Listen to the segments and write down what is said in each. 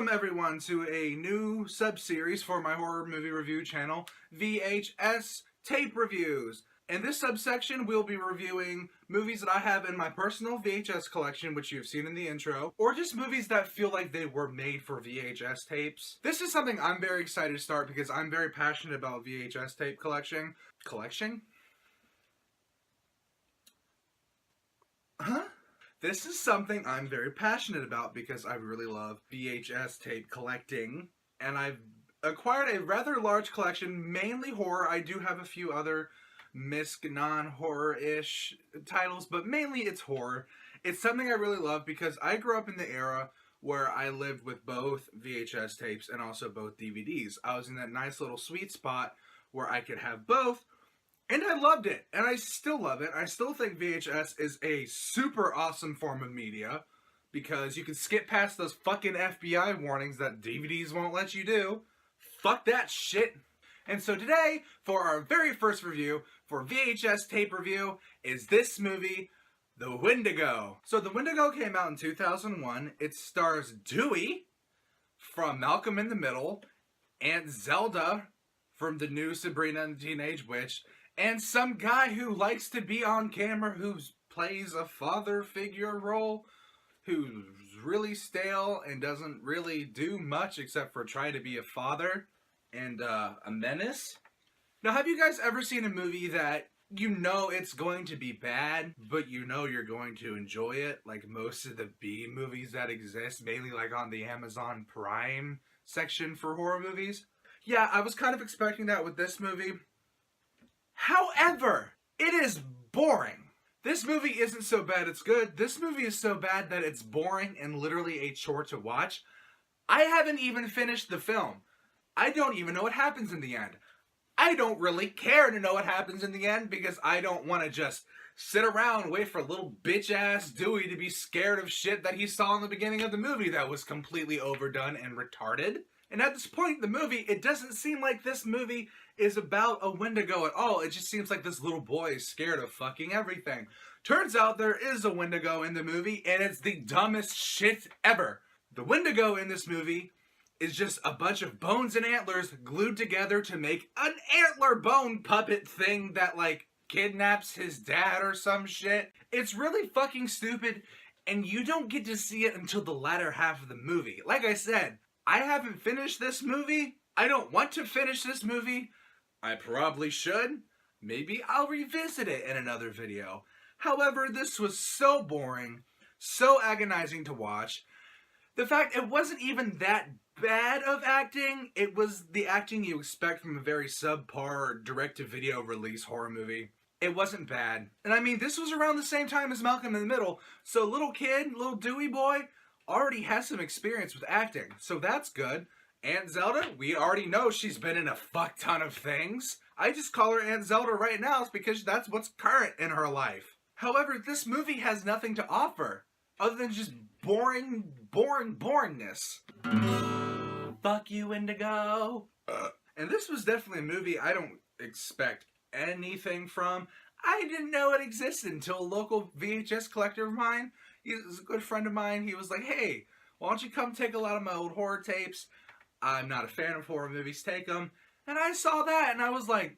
Welcome everyone to a new sub-series for my horror movie review channel, VHS Tape Reviews. In this subsection, we'll be reviewing movies that I have in my personal VHS collection, which you've seen in the intro, or just movies that feel like they were made for VHS tapes. This is something I'm very excited to start because I'm very passionate about VHS tape collection. Collection? Huh? This is something I'm very passionate about because I really love VHS tape collecting, and I've acquired a rather large collection, mainly horror. I do have a few other misc non-horror-ish titles, but mainly it's horror. It's something I really love because I grew up in the era where I lived with both VHS tapes and also both DVDs. I was in that nice little sweet spot where I could have both. And I loved it, and I still love it. I still think VHS is a super awesome form of media because you can skip past those fucking FBI warnings that DVDs won't let you do. Fuck that shit. And so today, for our very first review, for VHS tape review, is this movie, The Wendigo. So The Wendigo came out in 2001. It stars Dewey from Malcolm in the Middle, Aunt Zelda from the new Sabrina and the Teenage Witch, and some guy who likes to be on camera who plays a father figure role who's really stale and doesn't really do much except for try to be a father and a menace. Now, have you guys ever seen a movie that you know it's going to be bad, but you know you're going to enjoy it? Like most of the B movies that exist, mainly like on the Amazon Prime section for horror movies. Yeah, I was kind of expecting that with this movie. However, it is boring. This movie isn't so bad it's good. This movie is so bad that it's boring and literally a chore to watch. I haven't even finished the film. I don't even know what happens in the end. I don't really care to know what happens in the end because I don't want to just sit around and wait for little bitch-ass Dewey to be scared of shit that he saw in the beginning of the movie that was completely overdone and retarded. And at this point in the movie, it doesn't seem like this movie is about a Wendigo at all. It just seems like this little boy is scared of fucking everything. Turns out there is a Wendigo in the movie, and it's the dumbest shit ever. The Wendigo in this movie is just a bunch of bones and antlers glued together to make an antler bone puppet thing that, like, kidnaps his dad or some shit. It's really fucking stupid, and you don't get to see it until the latter half of the movie. Like I said, I haven't finished this movie. I don't want to finish this movie. I probably should. Maybe I'll revisit it in another video. However, this was so boring, so agonizing to watch. The fact it wasn't even that bad of acting. It was the acting you expect from a very subpar direct-to-video release horror movie. It wasn't bad. And I mean, this was around the same time as Malcolm in the Middle, so little kid, little Dewey boy, already has some experience with acting, so that's good. Aunt Zelda, we already know she's been in a fuck ton of things. I just call her Aunt Zelda right now because that's what's current in her life. However, this movie has nothing to offer other than just boringness. Fuck you, Wendigo. And this was definitely a movie I don't expect anything from. I didn't know it existed until a local VHS collector of mine, he's a good friend of mine, he was like, hey, why don't you come take a lot of my old horror tapes? I'm not a fan of horror movies, take them. And I saw that and I was like,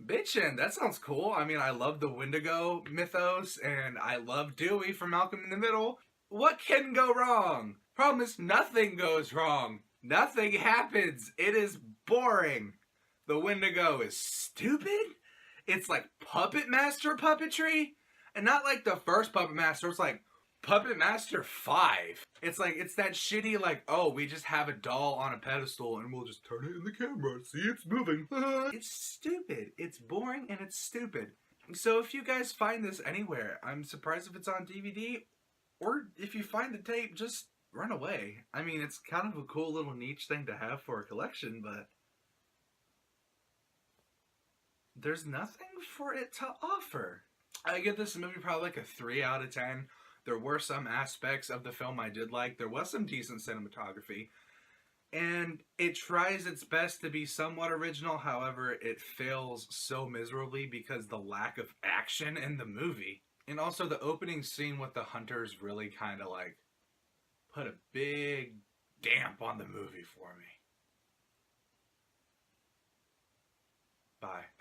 bitchin', that sounds cool. I mean, I love the Wendigo mythos and I love Dewey from Malcolm in the Middle. What can go wrong? Problem is, nothing goes wrong. Nothing happens. It is boring. The Wendigo is stupid. It's like Puppet Master puppetry. And not like the first Puppet Master. It's like Puppet Master 5. It's like, it's that shitty like, oh, we just have a doll on a pedestal and we'll just turn it in the camera and see it's moving. It's stupid. It's boring and it's stupid. So if you guys find this anywhere, I'm surprised if it's on DVD. Or if you find the tape, just run away. I mean, it's kind of a cool little niche thing to have for a collection, but there's nothing for it to offer. I give this movie probably like a 3 out of 10. There were some aspects of the film I did like. There was some decent cinematography. And it tries its best to be somewhat original. However, it fails so miserably because the lack of action in the movie. And also the opening scene with the hunters really kind of like put a big damp on the movie for me. Bye.